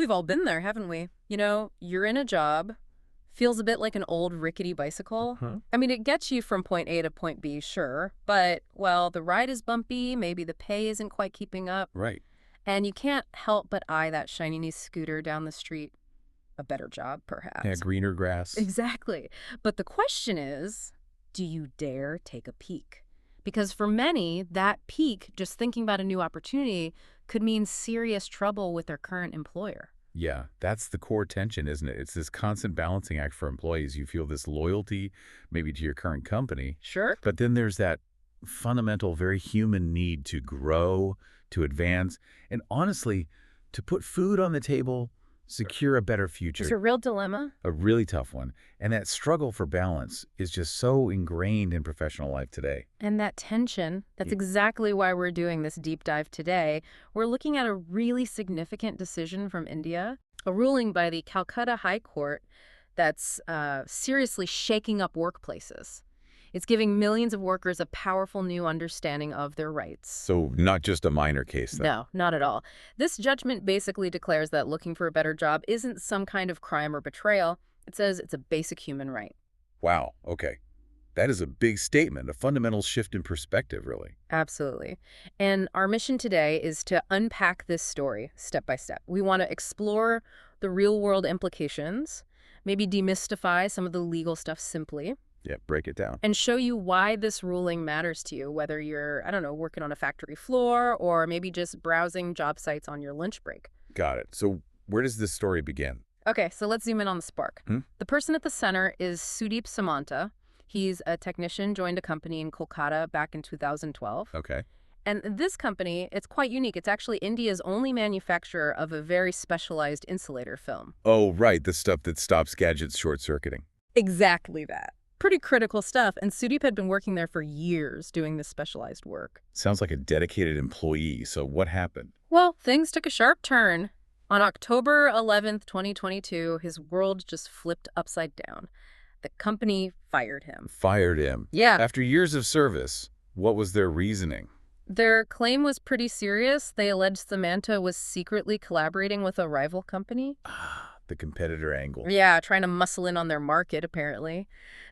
we've all been there, haven't we? You know, you're in a job, feels a bit like an old rickety bicycle. Huh? I mean, it gets you from point A to point B, sure, but, well, the ride is bumpy, maybe the pay isn't quite keeping up, Right. and you can't help but eye that shiny new scooter down the street. A better job, Yeah, perhaps. greener grass. Exactly. But the question is, do you dare take a peek? Because for many, that peek, just thinking about a new opportunity, could mean serious trouble with their current employer. Yeah, that's the core tension, isn't it? It's this constant balancing act for employees. You feel this loyalty, maybe to your current company, Sure. but then there's that fundamental, very human need to grow, to advance, and honestly, to put food on the table, secure a better It's future. a real dilemma. A really tough one. And that struggle for balance is just so ingrained in professional life today. And that tension, that's Yeah. exactly why we're doing this deep dive today. We're looking at a really significant decision from India, a ruling by the Calcutta High Court that's seriously shaking up workplaces. It's giving millions of workers a powerful new understanding of their rights. So not just a minor case, then. No, not at all. This judgment basically declares that looking for a better job isn't some kind of crime or betrayal. It says it's a basic human right. Wow, okay. That is a big statement, a fundamental shift in perspective, really. Absolutely. And our mission today is to unpack this story step by step. We want to explore the real-world implications, maybe demystify some of the legal stuff simply, Yeah, break it down. and show you why this ruling matters to you, whether you're, I don't know, working on a factory floor or maybe just browsing job sites on your lunch break. Got it. So where does this story begin? Okay, so let's zoom in on the spark. Hmm? The person at the center is Sudip Samanta. He's a technician, joined a company in Kolkata back in 2012. Okay. And this company, it's quite unique. It's actually India's only manufacturer of a very specialized insulator film. Oh, right, the stuff that stops gadgets short-circuiting. Exactly that. Pretty critical stuff, and Sudip had been working there for years doing this specialized work. Sounds like a dedicated employee, so what happened? Well, things took a sharp turn. On October 11th, 2022, his world just flipped upside down. The company fired him. Fired him. Yeah. After years of service, what was their reasoning? Their claim was pretty serious. They alleged Samanta was secretly collaborating with a rival company. Ah, the competitor angle. Yeah, trying to muscle in on their market, apparently.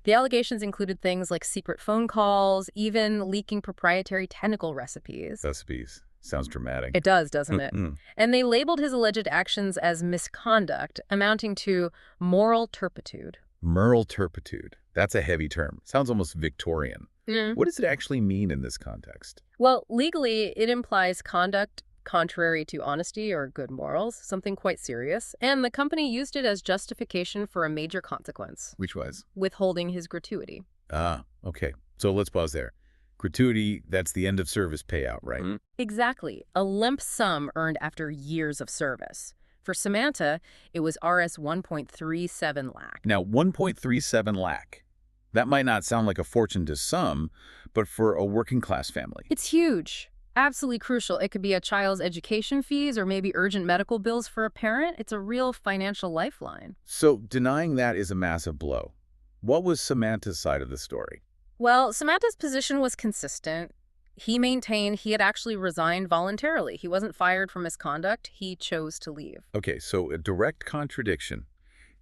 The allegations included things like secret phone calls, even leaking proprietary technical recipes. Recipes. Sounds dramatic. It does, doesn't it? Mm-mm. And they labeled his alleged actions as misconduct, amounting to moral turpitude. Moral turpitude. That's a heavy term. Sounds almost Victorian. What does it actually mean in this context? Well, legally, it implies conduct contrary to honesty or good morals, something quite serious, and the company used it as justification for a major consequence, Which was? withholding his gratuity. Ah, okay. So let's pause there. Gratuity, that's the end of service payout, right? Exactly, a lump sum earned after years of service. For Samanta, it was Rs 1.37 lakh. Now, 1.37 lakh. That might not sound like a fortune to some, but for a working class family. It's huge. Absolutely crucial. It could be a child's education fees or maybe urgent medical bills for a parent. It's a real financial lifeline. So denying that is a massive blow. What was Samanta's side of the story? Well, Samanta's position was consistent. He maintained he had actually resigned voluntarily. He wasn't fired for misconduct. He chose to leave. Okay, so a direct contradiction.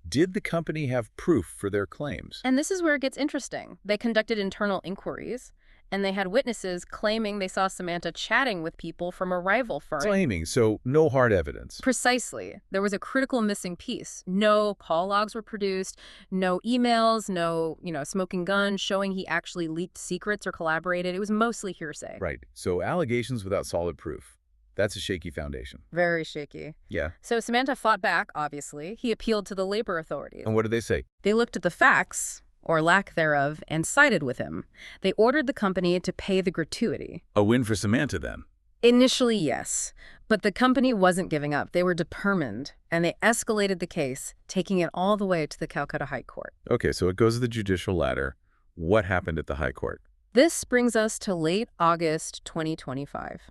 Did the company have proof for their claims? And this is where it gets interesting. They conducted internal inquiries, and they had witnesses claiming they saw Samanta chatting with people from a rival firm. Claiming, so no hard evidence. Precisely. There was a critical missing piece. No call logs were produced, no emails, no, smoking gun showing he actually leaked secrets or collaborated. It was mostly hearsay. Right, so allegations without solid proof. That's a shaky foundation. Very shaky. Yeah. So Samanta fought back, obviously. He appealed to the labor authorities. And what did they say? They looked at the facts, or lack thereof, and sided with him. They ordered the company to pay the gratuity. A win for Samanta, then. Initially, yes. But the company wasn't giving up. They were determined, and they escalated the case, taking it all the way to the Calcutta High Court. Okay, so it goes to the judicial ladder. What happened at the High Court? This brings us to late August 2025.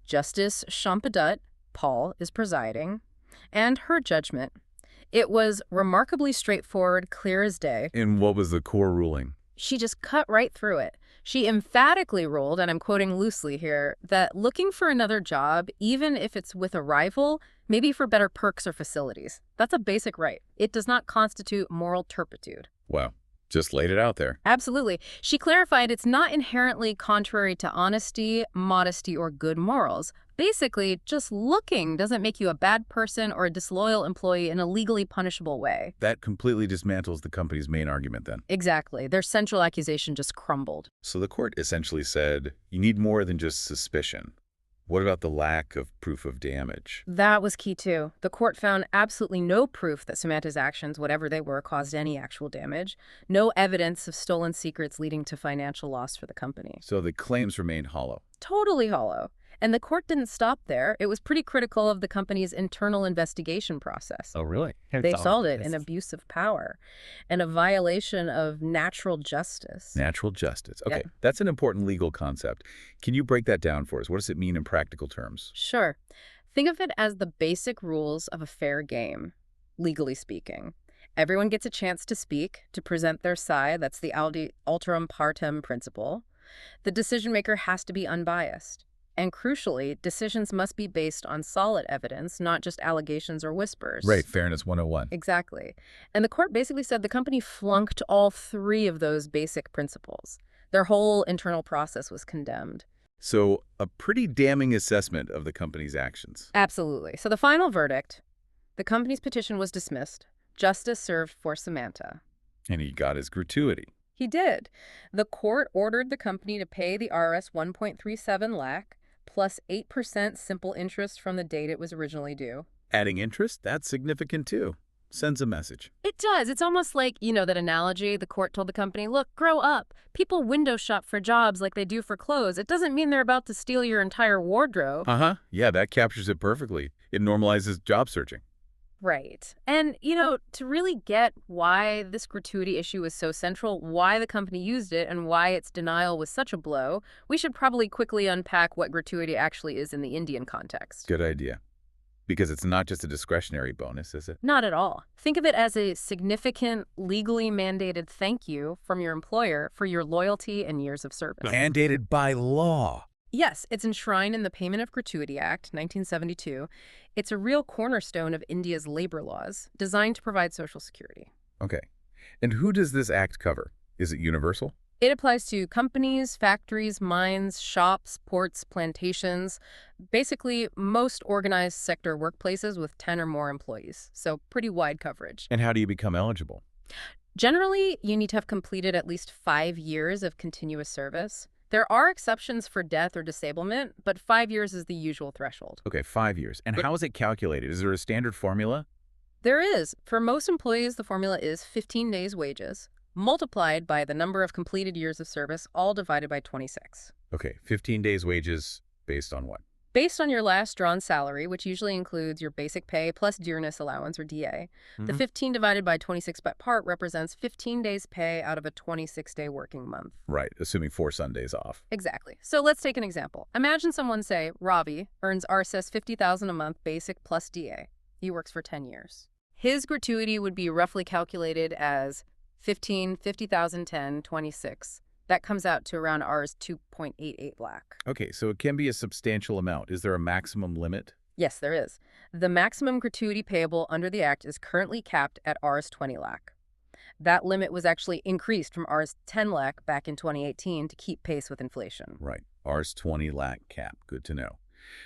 Justice Shampadat Paul is presiding, and her judgment. It was remarkably straightforward, clear as day. And what was the core ruling? She just cut right through it. She emphatically ruled, and I'm quoting loosely here, that looking for another job, even if it's with a rival, Maybe for better perks or facilities. That's a basic right. It does not constitute moral turpitude. Wow. Just laid it out there. Absolutely. She clarified it's not inherently contrary to honesty, modesty, or good morals. Basically, just looking doesn't make you a bad person or a disloyal employee in a legally punishable way. That completely dismantles the company's main argument then. Exactly. Their central accusation just crumbled. So the court essentially said, you need more than just suspicion. What about the lack of proof of damage? That was key too. The court found absolutely no proof that Samanta's actions, whatever they were, caused any actual damage. No evidence of stolen secrets leading to financial loss for the company. So the claims remained hollow. Totally hollow. And the court didn't stop there. It was pretty critical of the company's internal investigation process. Oh, really? They saw it an abuse of power and a violation of natural justice. Natural justice. Okay, Yeah. That's an important legal concept. Can you break that down for us? What does it mean in practical terms? Sure. Think of it as the basic rules of a fair game, legally speaking. Everyone gets a chance to speak, to present their side. That's the alteram partem principle. The decision maker has to be unbiased. And crucially, decisions must be based on solid evidence, not just allegations or whispers. Right, Fairness 101. Exactly. And the court basically said the company flunked all three of those basic principles. Their whole internal process was condemned. So a pretty damning assessment of the company's actions. Absolutely. So the final verdict, the company's petition was dismissed. Justice served for Samanta. And he got his gratuity. He did. The court ordered the company to pay the RS 1.37 lakh plus 8% simple interest from the date it was originally due. Adding interest, that's significant too. Sends a message. It does. It's almost like, that analogy the court told the company, look, grow up. People window shop for jobs like they do for clothes. It doesn't mean they're about to steal your entire wardrobe. Uh-huh. Yeah, that captures it perfectly. It normalizes job searching. Right. And, to really get why this gratuity issue was so central, why the company used it, and why its denial was such a blow, we should probably quickly unpack what gratuity actually is in the Indian context. Good idea. Because it's not just a discretionary bonus, is it? Not at all. Think of it as a significant, legally mandated thank you from your employer for your loyalty and years of service. Mandated by law. Yes, it's enshrined in the Payment of Gratuity Act, 1972. It's a real cornerstone of India's labor laws, designed to provide Social Security. Okay. And who does this act cover? Is it universal? It applies to companies, factories, mines, shops, ports, plantations, basically most organized sector workplaces with 10 or more employees. So pretty wide coverage. And how do you become eligible? Generally, you need to have completed at least 5 years of continuous service. There are exceptions for death or disablement, but 5 years is the usual threshold. Okay, 5 years. And how is it calculated? Is there a standard formula? There is. For most employees, the formula is 15 days' wages, multiplied by the number of completed years of service, all divided by 26. Okay, 15 days wages based on what? Based on your last drawn salary, which usually includes your basic pay plus dearness allowance, or DA, the 15 divided by 26 by part represents 15 days' pay out of a 26-day working month. Right, assuming 4 Sundays off. Exactly. So let's take an example. Imagine someone, say, Ravi, earns RSS $50,000 a month basic plus DA. He works for 10 years. His gratuity would be roughly calculated as 15, 50,000, 10, 26. That comes out to around Rs 2.88 lakh. Okay, so it can be a substantial amount. Is there a maximum limit? Yes, there is. The maximum gratuity payable under the Act is currently capped at Rs 20 lakh. That limit was actually increased from Rs 10 lakh back in 2018 to keep pace with inflation. Right, Rs 20 lakh cap. Good to know.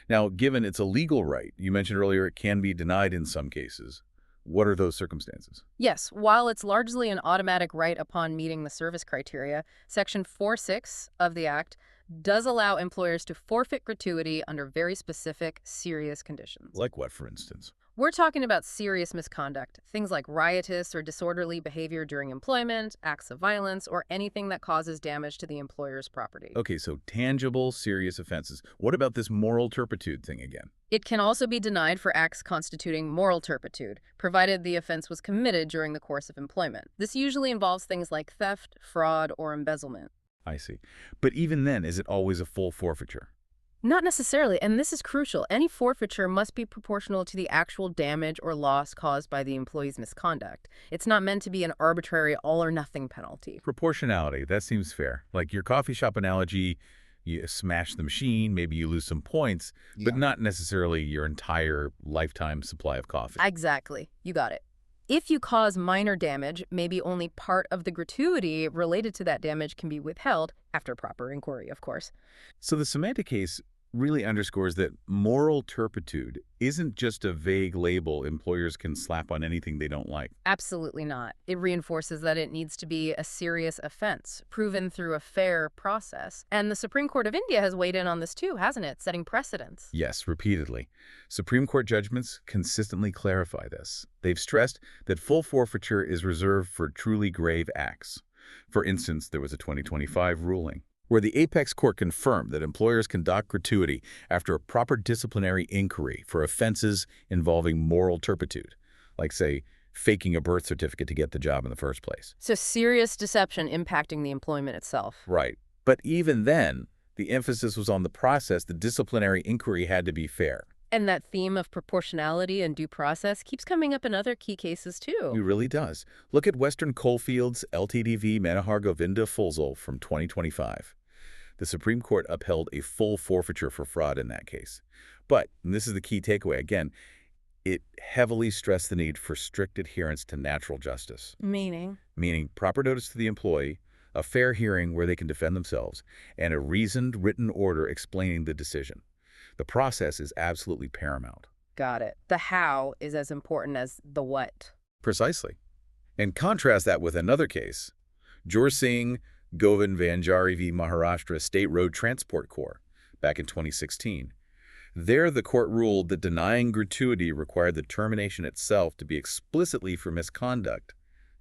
Now, given it's a legal right, you mentioned earlier it can be denied in some cases. What are those circumstances? Yes, while it's largely an automatic right upon meeting the service criteria, Section 4.6 of the Act does allow employers to forfeit gratuity under very specific, serious conditions. Like what, for instance? We're talking about serious misconduct, things like riotous or disorderly behavior during employment, acts of violence, or anything that causes damage to the employer's property. Okay, so tangible, serious offenses. What about this moral turpitude thing again? It can also be denied for acts constituting moral turpitude, provided the offense was committed during the course of employment. This usually involves things like theft, fraud, or embezzlement. I see. But even then, is it always a full forfeiture? Not necessarily, and this is crucial. Any forfeiture must be proportional to the actual damage or loss caused by the employee's misconduct. It's not meant to be an arbitrary all-or-nothing penalty. Proportionality, that seems fair. Like your coffee shop analogy, You smash the machine, maybe you lose some points, but Yeah. not necessarily your entire lifetime supply of coffee. Exactly. You got it. If you cause minor damage, maybe only part of the gratuity related to that damage can be withheld, after proper inquiry, of course. So the Samanta case really underscores that moral turpitude isn't just a vague label employers can slap on anything they don't like. Absolutely not. It reinforces that it needs to be a serious offense, proven through a fair process. And the Supreme Court of India has weighed in on this too, hasn't it? Setting precedents. Yes, repeatedly. Supreme Court judgments consistently clarify this. They've stressed that full forfeiture is reserved for truly grave acts. For instance, there was a 2025 ruling where the apex court confirmed that employers can dock gratuity after a proper disciplinary inquiry for offenses involving moral turpitude, like, say, faking a birth certificate to get the job in the first place. So serious deception impacting the employment itself. Right. But even then, the emphasis was on the process. The disciplinary inquiry had to be fair. And that theme of proportionality and due process keeps coming up in other key cases It too. really does. Look at Western Coalfields Ltd v. Manohar Govinda Fulzal from 2025. The Supreme Court upheld a full forfeiture for fraud in that case. But, and this is the key takeaway, again, it heavily stressed the need for strict adherence to natural justice, Meaning? meaning proper notice to the employee, a fair hearing where they can defend themselves, and a reasoned written order explaining the decision. The process is absolutely paramount. Got it. The how is as important as the what. Precisely. And contrast that with another case, Jor Singh Govind Vanjari v. Maharashtra State Road Transport Corps, back in 2016. There, the court ruled that denying gratuity required the termination itself to be explicitly for misconduct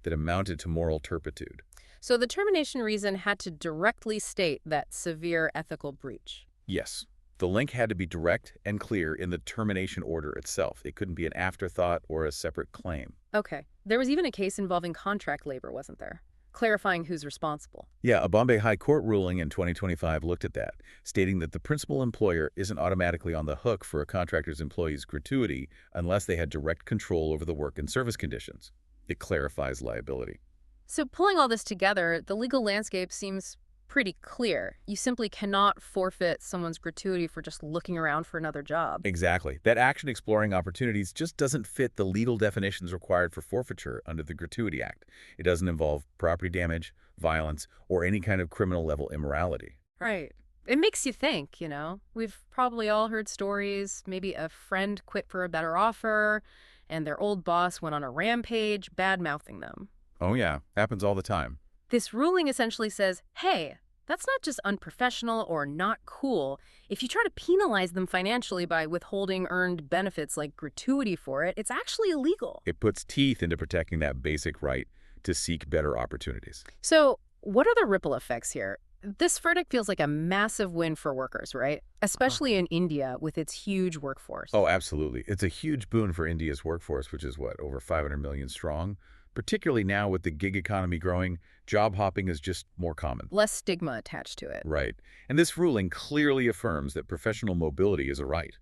that amounted to moral turpitude. So the termination reason had to directly state that severe ethical breach. Yes, the link had to be direct and clear in the termination order itself. It couldn't be an afterthought or a separate claim. Okay. There was even a case involving contract labor, wasn't there? Clarifying who's responsible. Yeah, a Bombay High Court ruling in 2025 looked at that, stating that the principal employer isn't automatically on the hook for a contractor's employee's gratuity unless they had direct control over the work and service conditions. It clarifies liability. So pulling all this together, the legal landscape seems pretty clear. You simply cannot forfeit someone's gratuity for just looking around for another job. Exactly. That action exploring opportunities just doesn't fit the legal definitions required for forfeiture under the Gratuity Act. It doesn't involve property damage, violence, or any kind of criminal-level immorality. Right. It makes you think, you know. We've probably all heard stories. Maybe a friend quit for a better offer, and their old boss went on a rampage, bad-mouthing them. Oh yeah, happens all the time. This ruling essentially says, hey, that's not just unprofessional or not cool. If you try to penalize them financially by withholding earned benefits like gratuity for it, it's actually illegal. It puts teeth into protecting that basic right to seek better opportunities. So what are the ripple effects here? This verdict feels like a massive win for workers, right? Especially in India with its huge workforce. Oh, absolutely. It's a huge boon for India's workforce, which is what, over 500 million strong? Particularly now with the gig economy growing, job hopping is just more common. Less stigma attached to it. Right. And this ruling clearly affirms that professional mobility is a right.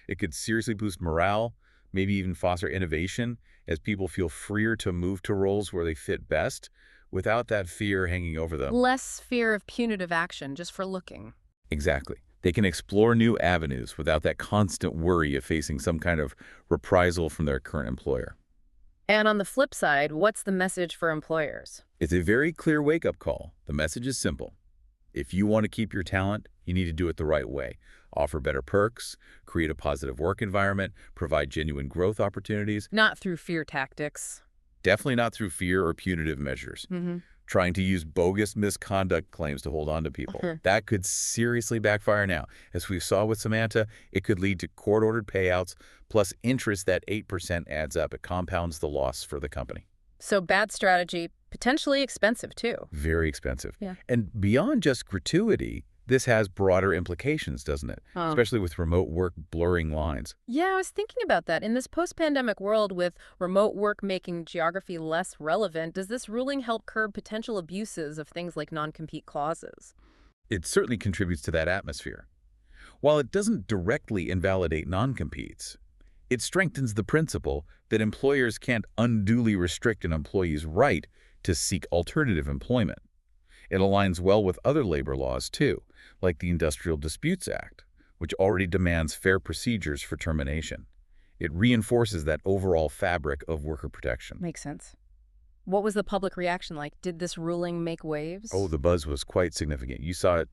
It could seriously boost morale, maybe even foster innovation, as people feel freer to move to roles where they fit best without that fear hanging over them. Less fear of punitive action just for looking. Exactly. They can explore new avenues without that constant worry of facing some kind of reprisal from their current employer. And on the flip side, what's the message for employers? It's a very clear wake-up call. The message is simple. If you want to keep your talent, you need to do it the right way. Offer better perks, create a positive work environment, provide genuine growth opportunities. Not through fear tactics. Definitely not through fear or punitive measures. Trying to use bogus misconduct claims to hold on to people. That could seriously backfire now. As we saw with Samanta, it could lead to court-ordered payouts, plus interest that 8% adds up. It compounds the loss for the company. So bad strategy, potentially expensive too. Very expensive. Yeah. And beyond just gratuity, this has broader implications, doesn't it? Especially with remote work blurring lines. Yeah, I was thinking about that. In this post-pandemic world with remote work making geography less relevant, does this ruling help curb potential abuses of things like non-compete clauses? It certainly contributes to that atmosphere. While it doesn't directly invalidate non-competes, it strengthens the principle that employers can't unduly restrict an employee's right to seek alternative employment. It aligns well with other labor laws, too, like the Industrial Disputes Act, which already demands fair procedures for termination. It reinforces that overall fabric of worker protection. Makes sense. What was the public reaction like? Did this ruling make Oh, waves? the buzz was quite significant. You saw it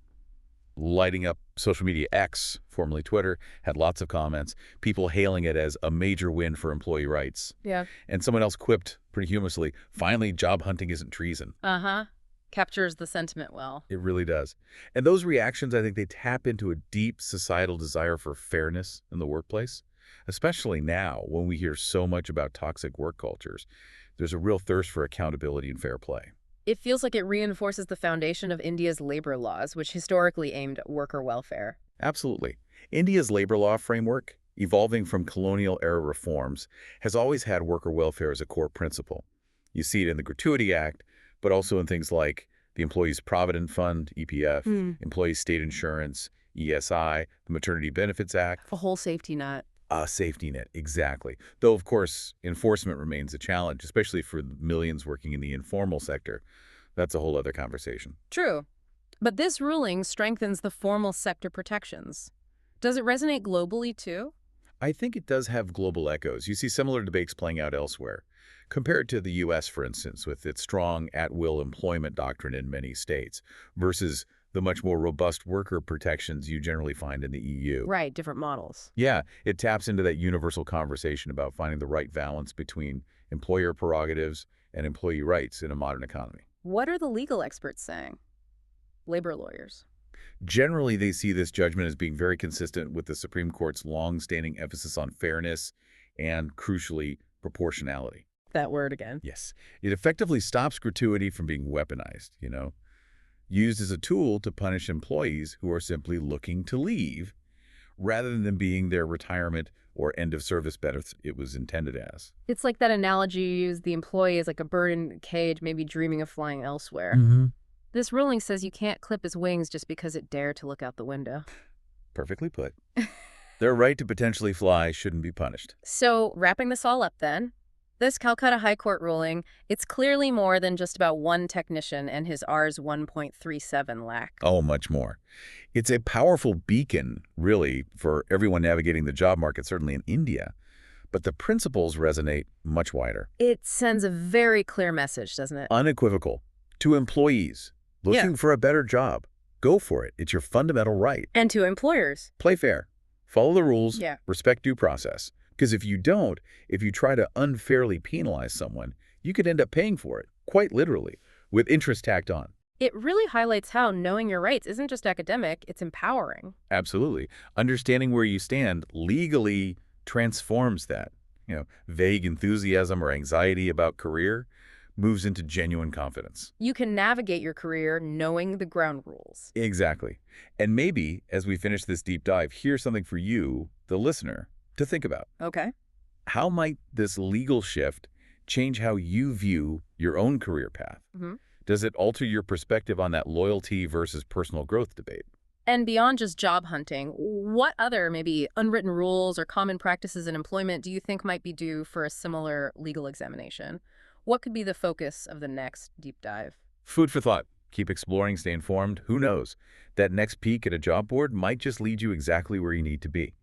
lighting up social media. X, formerly Twitter, had lots of comments, people hailing it as a major win for employee rights. Yeah. And someone else quipped pretty humorously, finally, job hunting isn't treason. Uh-huh. Captures the sentiment well. It really does. And those reactions, I think they tap into a deep societal desire for fairness in the workplace, especially now when we hear so much about toxic work cultures. There's a real thirst for accountability and fair play. It feels like it reinforces the foundation of India's labor laws, which historically aimed at worker welfare. Absolutely. India's labor law framework, evolving from colonial-era reforms, has always had worker welfare as a core principle. You see it in the Gratuity Act, but also in things like the Employees Provident Fund, EPF, Employees State Insurance, ESI, the Maternity Benefits Act. A whole safety net. A safety net, exactly. Though, of course, enforcement remains a challenge, especially for the millions working in the informal sector. That's a whole other conversation. True. But this ruling strengthens the formal sector protections. Does it resonate globally, too? I think it does have global echoes. You see similar debates playing out elsewhere. Compared to the U.S., for instance, with its strong at-will employment doctrine in many states, versus the much more robust worker protections you generally find in the EU. Right, different models. Yeah, it taps into that universal conversation about finding the right balance between employer prerogatives and employee rights in a modern economy. What are the legal experts saying? Labor lawyers. Generally, they see this judgment as being very consistent with the Supreme Court's long-standing emphasis on fairness and, crucially, proportionality. That word again. Yes, it effectively stops gratuity from being weaponized, used as a tool to punish employees who are simply looking to leave, rather than being their retirement or end-of-service benefits it was intended as. It's like that analogy you use, the employee is like a bird in a cage, maybe dreaming of flying elsewhere. This ruling says you can't clip his wings just because it dared to look out the window. Perfectly put. Their right to potentially fly shouldn't be punished. So, wrapping this all up then, this Calcutta High Court ruling, it's clearly more than just about one technician and his Rs 1.37 lakh. Oh, much more. It's a powerful beacon, really, for everyone navigating the job market, certainly in India. But the principles resonate much wider. It sends a very clear message, doesn't it? Unequivocal. To employees looking for a better job, go for it. It's your fundamental right. And to employers. Play fair. Follow the rules. Yeah. Respect due process. Because if you don't, if you try to unfairly penalize someone, you could end up paying for it, quite literally, with interest tacked on. It really highlights how knowing your rights isn't just academic, it's empowering. Absolutely. Understanding where you stand legally transforms that. Vague enthusiasm or anxiety about career moves into genuine confidence. You can navigate your career knowing the ground rules. Exactly. And maybe, as we finish this deep dive, here's something for you, the listener, to think about. Okay. How might this legal shift change how you view your own career path? Does it alter your perspective on that loyalty versus personal growth debate? And beyond just job hunting, what other maybe unwritten rules or common practices in employment do you think might be due for a similar legal examination? What could be the focus of the next deep dive? Food for thought. Keep exploring, stay informed. Who knows? That next peek at a job board might just lead you exactly where you need to be.